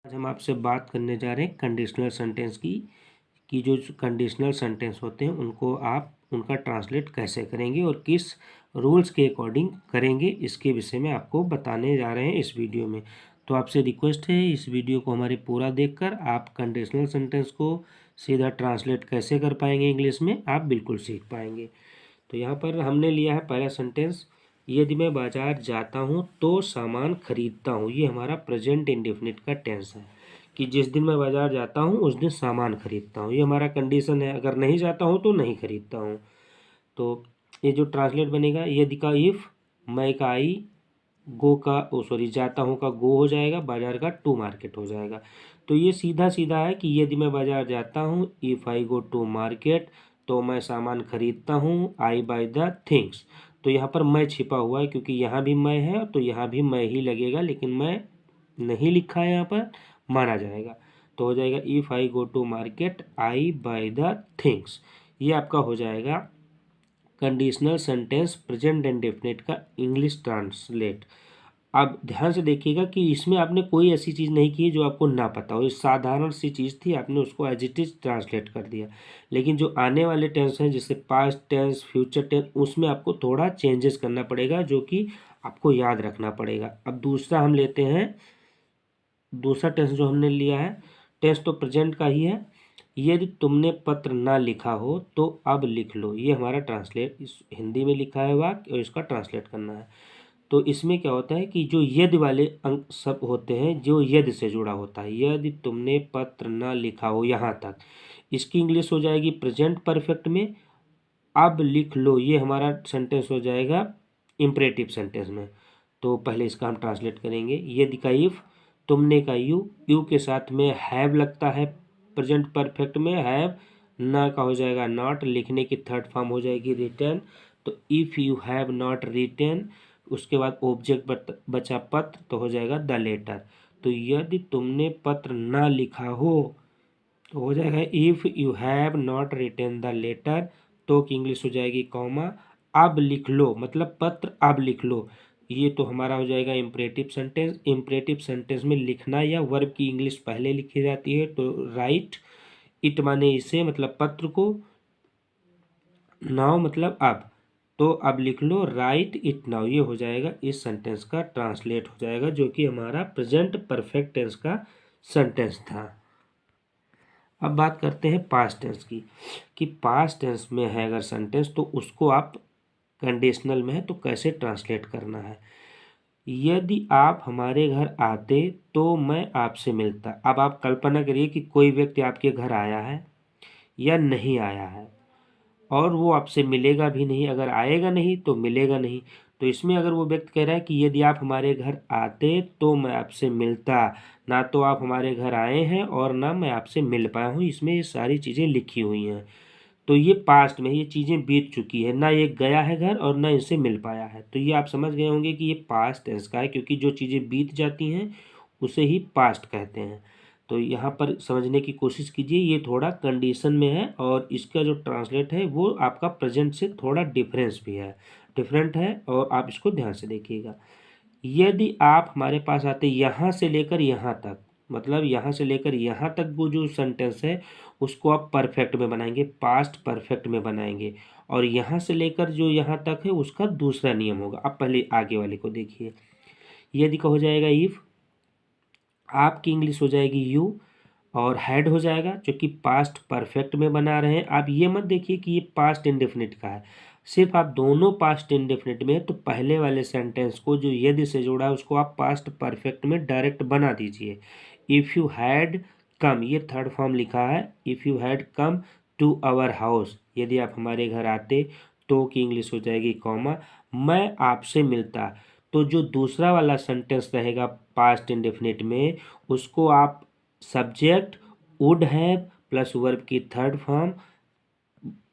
आज हम आपसे बात करने जा रहे हैं कंडीशनल सेंटेंस की कि जो कंडीशनल सेंटेंस होते हैं उनको आप उनका ट्रांसलेट कैसे करेंगे और किस रूल्स के अकॉर्डिंग करेंगे, इसके विषय में आपको बताने जा रहे हैं इस वीडियो में। तो आपसे रिक्वेस्ट है इस वीडियो को हमारे पूरा देखकर आप कंडीशनल सेंटेंस को सीधा ट्रांसलेट कैसे कर पाएंगे इंग्लिश में आप बिल्कुल सीख पाएंगे। तो यहाँ पर हमने लिया है पहला सेंटेंस, यदि मैं बाजार जाता हूँ तो सामान खरीदता हूँ। ये हमारा प्रेजेंट इंडेफिनिट का टेंस है कि जिस दिन मैं बाजार जाता हूँ उस दिन सामान खरीदता हूँ। ये हमारा कंडीशन है, अगर नहीं जाता हूँ तो नहीं खरीदता हूँ। तो ये जो ट्रांसलेट बनेगा, यदि का इफ़, मैं का आई, गो का जाता हूँ का गो हो जाएगा, बाजार का टू मार्केट हो जाएगा। तो ये सीधा सीधा है कि यदि मैं बाजार जाता हूँ, if I go to market, तो मैं सामान खरीदता हूँ, आई बाय द थिंग्स। तो यहाँ पर मैं छिपा हुआ है क्योंकि यहाँ भी मैं है तो यहाँ भी मैं ही लगेगा, लेकिन मैं नहीं लिखा है यहाँ पर, माना जाएगा। तो हो जाएगा if I go to market I buy the things. ये आपका हो जाएगा कंडीशनल सेंटेंस प्रेजेंट इंडेफिनिट का इंग्लिश ट्रांसलेट। अब ध्यान से देखिएगा कि इसमें आपने कोई ऐसी चीज़ नहीं की है जो आपको ना पता हो। ये साधारण सी चीज़ थी, आपने उसको एज इट इज ट्रांसलेट कर दिया। लेकिन जो आने वाले टेंस हैं जैसे पास्ट टेंस, फ्यूचर टेंस, उसमें आपको थोड़ा चेंजेस करना पड़ेगा जो कि आपको याद रखना पड़ेगा। अब दूसरा हम लेते हैं, दूसरा टेंस जो हमने लिया है, टेंस तो प्रेजेंट का ही है। यदि तुमने पत्र ना लिखा हो तो अब लिख लो। ये हमारा ट्रांसलेट, इस हिंदी में लिखा है वाक्य और इसका ट्रांसलेट करना है। तो इसमें क्या होता है कि जो यदि वाले अंक सब होते हैं जो यदि से जुड़ा होता है, यदि तुमने पत्र ना लिखा हो यहाँ तक, इसकी इंग्लिश हो जाएगी प्रेजेंट परफेक्ट में अब लिख लो। ये हमारा सेंटेंस हो जाएगा इम्परेटिव सेंटेंस में। तो पहले इसका हम ट्रांसलेट करेंगे। यदि का इफ, तुमने का यू, यू के साथ में हैव लगता है प्रेजेंट परफेक्ट में, हैव, ना का हो जाएगा नॉट, लिखने की थर्ड फॉर्म हो जाएगी रिटर्न। तो if you have not return, उसके बाद ऑब्जेक्ट बचा पत्र, तो हो जाएगा द लेटर। तो यदि तुमने पत्र ना लिखा हो तो हो जाएगा if you have not written the letter, तो की इंग्लिश हो जाएगी कॉमा, अब लिख लो, मतलब पत्र अब लिख लो। ये तो हमारा हो जाएगा इम्परेटिव सेंटेंस। इम्परेटिव सेंटेंस में लिखना या वर्ब की इंग्लिश पहले लिखी जाती है। तो राइट इट माने इसे, मतलब पत्र को, नाउ मतलब अब, तो अब लिख लो राइट इट नाउ। ये हो जाएगा इस सेंटेंस का ट्रांसलेट हो जाएगा जो कि हमारा प्रेजेंट परफेक्ट टेंस का सेंटेंस था। अब बात करते हैं पास्ट टेंस की कि पास्ट टेंस में है अगर सेंटेंस तो उसको आप कंडीशनल में है तो कैसे ट्रांसलेट करना है। यदि आप हमारे घर आते तो मैं आपसे मिलता। अब आप कल्पना करिए कि कोई व्यक्ति आपके घर आया है या नहीं आया है और वो आपसे मिलेगा भी नहीं, अगर आएगा नहीं तो मिलेगा नहीं। तो इसमें अगर वो व्यक्ति कह रहा है कि यदि आप हमारे घर आते तो मैं आपसे मिलता, ना तो आप हमारे घर आए हैं और ना मैं आपसे मिल पाया हूँ, इसमें ये सारी चीज़ें लिखी हुई हैं। तो ये पास्ट में ये चीज़ें बीत चुकी है, ना ये गया है घर और ना इनसे मिल पाया है। तो ये आप समझ गए होंगे कि ये पास्ट टेंस का है क्योंकि जो चीज़ें बीत जाती हैं उसे ही पास्ट कहते हैं। तो यहाँ पर समझने की कोशिश कीजिए, ये थोड़ा कंडीशन में है और इसका जो ट्रांसलेट है वो आपका प्रेजेंट से थोड़ा डिफरेंस भी है, डिफरेंट है, और आप इसको ध्यान से देखिएगा। यदि आप हमारे पास आते यहाँ से लेकर यहाँ तक, मतलब यहाँ से लेकर यहाँ तक वो जो सेंटेंस है उसको आप परफेक्ट में बनाएंगे, पास्ट परफेक्ट में बनाएंगे, और यहाँ से लेकर जो यहाँ तक है उसका दूसरा नियम होगा। अब पहले आगे वाले को देखिए। यदि का हो जाएगा इफ़, आपकी इंग्लिश हो जाएगी यू, और हैड हो जाएगा जो कि पास्ट परफेक्ट में बना रहे हैं। आप ये मत देखिए कि ये पास्ट इंडेफिनिट का है, सिर्फ आप दोनों पास्ट इंडेफिनिट में, तो पहले वाले सेंटेंस को जो यदि से जोड़ा है उसको आप पास्ट परफेक्ट में डायरेक्ट बना दीजिए। इफ़ यू हैड कम, ये थर्ड फॉर्म लिखा है, if you had come to our house, यदि आप हमारे घर आते तो की इंग्लिश हो जाएगी कॉमा, मैं आपसे मिलता। तो जो दूसरा वाला सेंटेंस रहेगा पास्ट इंडेफिनिट में उसको आप subject would have plus verb की थर्ड फॉर्म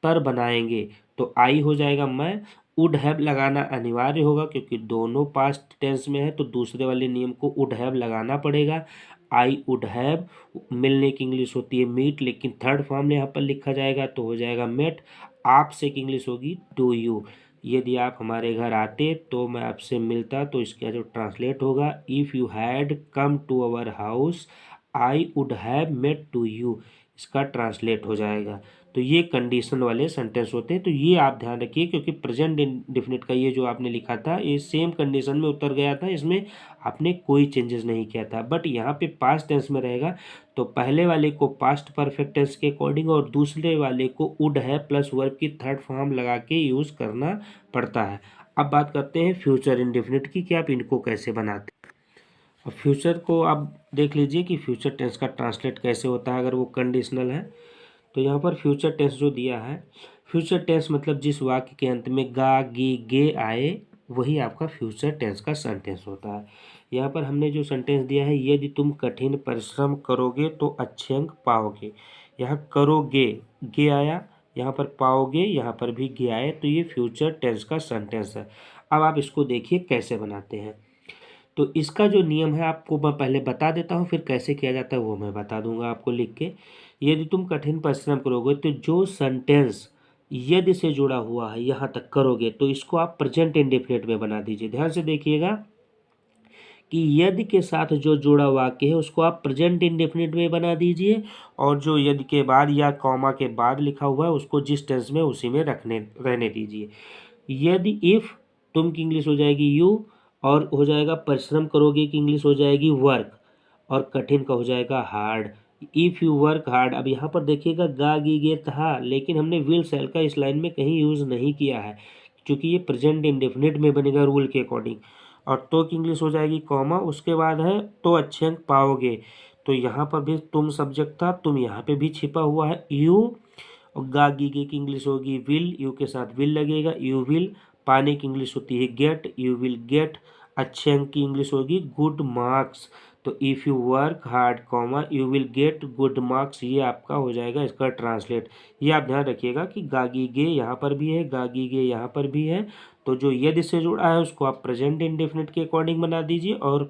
पर बनाएंगे। तो आई हो जाएगा मैं, वुड हैव लगाना अनिवार्य होगा क्योंकि दोनों पास्ट टेंस में है तो दूसरे वाले नियम को वुड हैव लगाना पड़ेगा। आई वुड हैव, मिलने की इंग्लिश होती है मीट, लेकिन थर्ड फॉर्म यहाँ पर लिखा जाएगा तो हो जाएगा मेट। आपसे की इंग्लिश होगी टू यू, यदि आप हमारे घर आते तो मैं आपसे मिलता। तो इसका जो ट्रांसलेट होगा, if you had come to our house I would have met to you, इसका ट्रांसलेट हो जाएगा। तो ये कंडीशन वाले सेंटेंस होते हैं, तो ये आप ध्यान रखिए, क्योंकि प्रेजेंट इंडेफिनिट का ये जो आपने लिखा था ये सेम कंडीशन में उतर गया था, इसमें आपने कोई चेंजेस नहीं किया था। बट यहाँ पे पास्ट टेंस में रहेगा, तो पहले वाले को पास्ट परफेक्ट टेंस के अकॉर्डिंग और दूसरे वाले को वुड है प्लस वर्ब की थर्ड फॉर्म लगा के यूज़ करना पड़ता है। अब बात करते हैं फ्यूचर इंडेफिनिट की कि आप इनको कैसे बनाते हैं। अब फ्यूचर को आप देख लीजिए कि फ्यूचर टेंस का ट्रांसलेट कैसे होता है अगर वो कंडीशनल है। तो यहाँ पर फ्यूचर टेंस जो दिया है, फ्यूचर टेंस मतलब जिस वाक्य के अंत में गा गी गे आए वही आपका फ्यूचर टेंस का सेंटेंस होता है। यहाँ पर हमने जो सेंटेंस दिया है, यदि तुम कठिन परिश्रम करोगे तो अच्छे अंक पाओगे। यहाँ करोगे गे आया, यहाँ पर पाओगे, यहाँ पर भी गे आए, तो ये फ्यूचर टेंस का सेंटेंस है। अब आप इसको देखिए कैसे बनाते हैं। तो इसका जो नियम है आपको मैं पहले बता देता हूँ, फिर कैसे किया जाता है वो मैं बता दूंगा आपको लिख के। यदि तुम कठिन परिश्रम करोगे, तो जो सेंटेंस यदि से जुड़ा हुआ है यहाँ तक करोगे, तो इसको आप प्रेजेंट इंडेफिनिट में बना दीजिए। ध्यान से देखिएगा कि यदि के साथ जो जुड़ा वाक्य है उसको आप प्रेजेंट इंडेफिनिट में बना दीजिए, और जो यदि के बाद या कॉमा के बाद लिखा हुआ है उसको जिस टेंस में उसी में रहने दीजिए। यदि इफ तुम की इंग्लिश हो जाएगी यू, और हो जाएगा परिश्रम करोगे की इंग्लिश हो जाएगी वर्क, और कठिन का हो जाएगा hard. If you work hard, अब यहाँ पर देखिएगा गा गी गे था, लेकिन हमने विल सेल का इस लाइन में कहीं यूज़ नहीं किया है, क्योंकि ये प्रेजेंट इंडेफिनिट में बनेगा रूल के अकॉर्डिंग। और तो की इंग्लिश हो जाएगी कॉमा, उसके बाद है तो अच्छे अंक पाओगे। तो यहाँ पर भी तुम सब्जेक्ट था, तुम यहाँ पे भी छिपा हुआ है यू, और गा गी गे की इंग्लिश होगी विल, यू के साथ विल लगेगा, यू विल। पाने की इंग्लिश होती है गेट, यू विल गेट। अच्छे अंक की इंग्लिश होगी गुड मार्क्स। तो if you work hard comma you will get good marks, ये आपका हो जाएगा इसका ट्रांसलेट। ये आप ध्यान रखिएगा कि गागी गे यहाँ पर भी है, गागी गे यहाँ पर भी है। तो जो यदि से जुड़ा है उसको आप प्रेजेंट इंडेफिनिट के अकॉर्डिंग बना दीजिए, और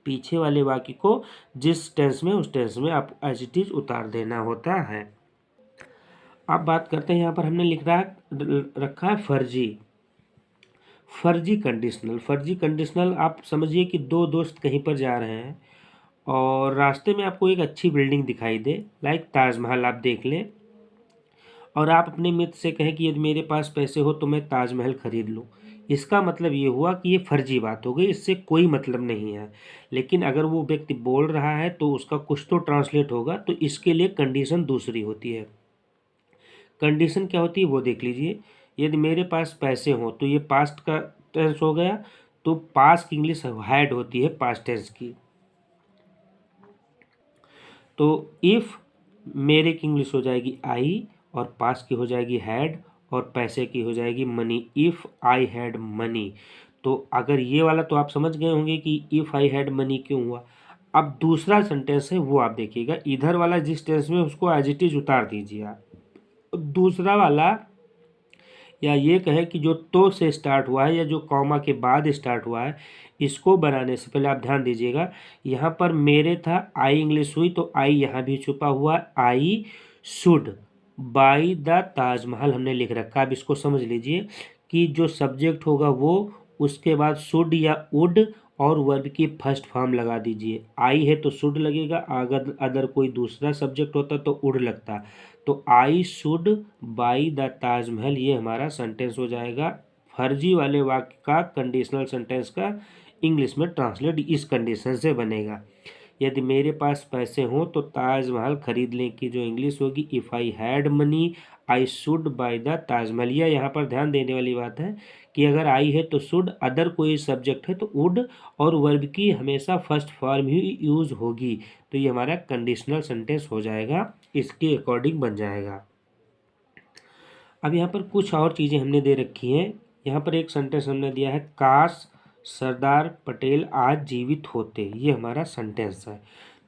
पीछे वाले वाक्य को जिस टेंस में उस टेंस में आप एज इट इज उतार देना होता है। अब बात करते हैं, यहाँ पर हमने लिख रखा है फर्जी। फर्जी कंडीशनल, फर्जी कंडीशनल आप समझिए कि दो दोस्त कहीं पर जा रहे हैं और रास्ते में आपको एक अच्छी बिल्डिंग दिखाई दे, लाइक ताजमहल आप देख लें, और आप अपने मित्र से कहें कि यदि मेरे पास पैसे हो तो मैं ताजमहल खरीद लूँ। इसका मतलब ये हुआ कि ये फर्जी बात हो गई, इससे कोई मतलब नहीं है। लेकिन अगर वो व्यक्ति बोल रहा है तो उसका कुछ तो ट्रांसलेट होगा, तो इसके लिए कंडीशन दूसरी होती है। कंडीशन क्या होती है वो देख लीजिए। यदि मेरे पास पैसे हों, तो ये पास्ट का टेंस हो गया, तो पास की इंग्लिश हैड होती है पास्ट टेंस की। तो इफ़ मेरे की इंग्लिश हो जाएगी आई, और पास की हो जाएगी हैड, और पैसे की हो जाएगी money, if I had money. तो अगर ये वाला तो आप समझ गए होंगे कि इफ़ आई हैड मनी क्यों हुआ। अब दूसरा सेंटेंस है वो आप देखिएगा, इधर वाला जिस टेंस में उसको एज इट इज उतार दीजिए आप। दूसरा वाला, या ये कहे कि जो तो से स्टार्ट हुआ है या जो कॉमा के बाद स्टार्ट हुआ है, इसको बनाने से पहले आप ध्यान दीजिएगा, यहाँ पर मेरे था आई इंग्लिश हुई, तो आई यहाँ भी छुपा हुआ है, I should by the Taj Mahal हमने लिख रखा है। अब इसको समझ लीजिए कि जो सब्जेक्ट होगा वो उसके बाद शुड या वुड और वर्ब की फर्स्ट फॉर्म लगा दीजिए। आई है तो शुड लगेगा, अगर अदर कोई दूसरा सब्जेक्ट होता तो वुड लगता। तो I should by the Taj Mahal, ये हमारा सेंटेंस हो जाएगा। फर्जी वाले वाक्य का कंडीशनल सेंटेंस का इंग्लिश में ट्रांसलेट इस कंडीशन से बनेगा। यदि मेरे पास पैसे हों तो ताजमहल खरीद लें की जो इंग्लिश होगी, if I had money I should by the Taj Mahal. यह यहाँ पर ध्यान देने वाली बात है कि अगर आई है तो शुड, अदर कोई सब्जेक्ट है तो वुड, और वर्ब की हमेशा फर्स्ट फॉर्म ही यूज़ होगी। तो ये हमारा कंडीशनल सेंटेंस हो जाएगा, इसके अकॉर्डिंग बन जाएगा। अब यहाँ पर कुछ और चीज़ें हमने दे रखी हैं। यहाँ पर एक सेंटेंस हमने दिया है, काश सरदार पटेल आज जीवित होते, ये हमारा सेंटेंस है।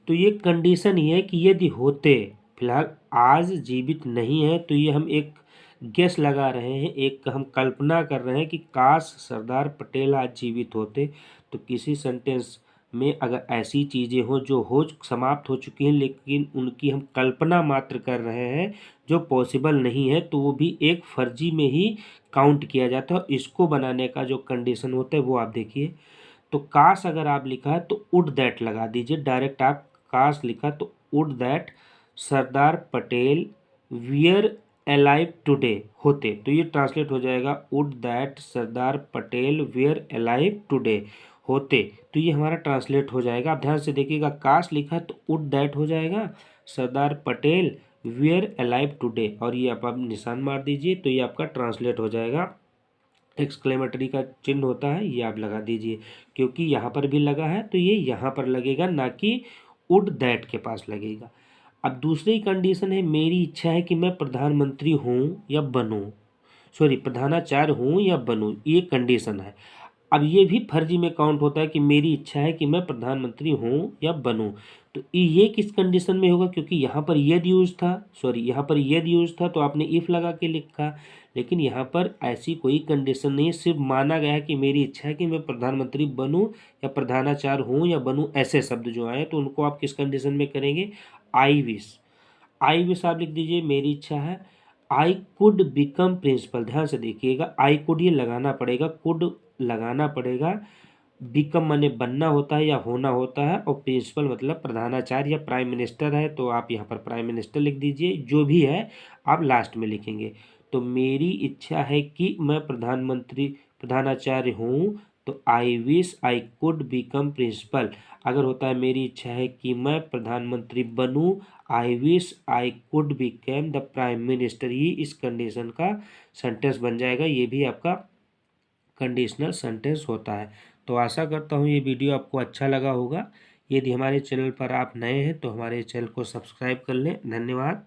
तो ये कंडीशन ही है कि यदि होते, फिलहाल आज जीवित नहीं है, तो ये हम एक गेस लगा रहे हैं, एक हम कल्पना कर रहे हैं कि काश सरदार पटेल आज जीवित होते। तो किसी सेंटेंस में अगर ऐसी चीज़ें हो जो हो समाप्त हो चुकी हैं लेकिन उनकी हम कल्पना मात्र कर रहे हैं जो पॉसिबल नहीं है, तो वो भी एक फर्जी में ही काउंट किया जाता है। इसको बनाने का जो कंडीशन होता है वो आप देखिए। तो काश अगर आप लिखा है तो वुड दैट लगा दीजिए, डायरेक्ट आप काश लिखा तो would that Sardar Patel wear alive today होते, तो ये ट्रांसलेट हो जाएगा would that Sardar Patel wear alive today होते, तो ये हमारा ट्रांसलेट हो जाएगा। आप ध्यान से देखिएगा, काश लिखा तो वुड दैट हो जाएगा, Sardar Patel wear alive today, और ये आप निशान मार दीजिए, तो ये आपका ट्रांसलेट हो जाएगा। एक्सक्लेमेटरी का चिन्ह होता है, ये आप लगा दीजिए, क्योंकि यहाँ पर भी लगा है तो ये यहाँ पर लगेगा, ना कि वुड दैट के पास लगेगा। अब दूसरी कंडीशन है, मेरी इच्छा है कि मैं प्रधानमंत्री हूँ या बनूँ, सॉरी प्रधानाचार्य हूँ या बनूँ, ये कंडीशन है। अब ये भी फर्जी में काउंट होता है कि मेरी इच्छा है कि मैं प्रधानमंत्री हूँ या बनूँ, तो ये किस कंडीशन में होगा, क्योंकि यहाँ पर यदि यूज था, सॉरी यहाँ पर यदि यूज था तो आपने इफ लगा के लिखा, लेकिन यहाँ पर ऐसी कोई कंडीशन नहीं है, सिर्फ माना गया है कि मेरी इच्छा है कि मैं प्रधानमंत्री बनूँ या प्रधानाचार्य हूँ या बनूँ, ऐसे शब्द जो आए तो उनको आप किस कंडीशन में करेंगे, आई विश। आई विश आप लिख दीजिए, मेरी इच्छा है। आई कुड बिकम प्रिंसिपल, ध्यान से देखिएगा, आई कुड ये लगाना पड़ेगा, कुड लगाना पड़ेगा, बिकम माने बनना होता है या होना होता है, और प्रिंसिपल मतलब प्रधानाचार्य या प्राइम मिनिस्टर है, तो आप यहाँ पर प्राइम मिनिस्टर लिख दीजिए, जो भी है आप लास्ट में लिखेंगे। तो मेरी इच्छा है कि मैं प्रधानाचार्य हूँ, तो I wish I could become principal. अगर होता है मेरी इच्छा है कि मैं प्रधानमंत्री बनूं, I wish I could become the prime minister, ये इस कंडीशन का सेंटेंस बन जाएगा, ये भी आपका कंडीशनल सेंटेंस होता है। तो आशा करता हूँ ये वीडियो आपको अच्छा लगा होगा। यदि हमारे चैनल पर आप नए हैं तो हमारे चैनल को सब्सक्राइब कर लें। धन्यवाद।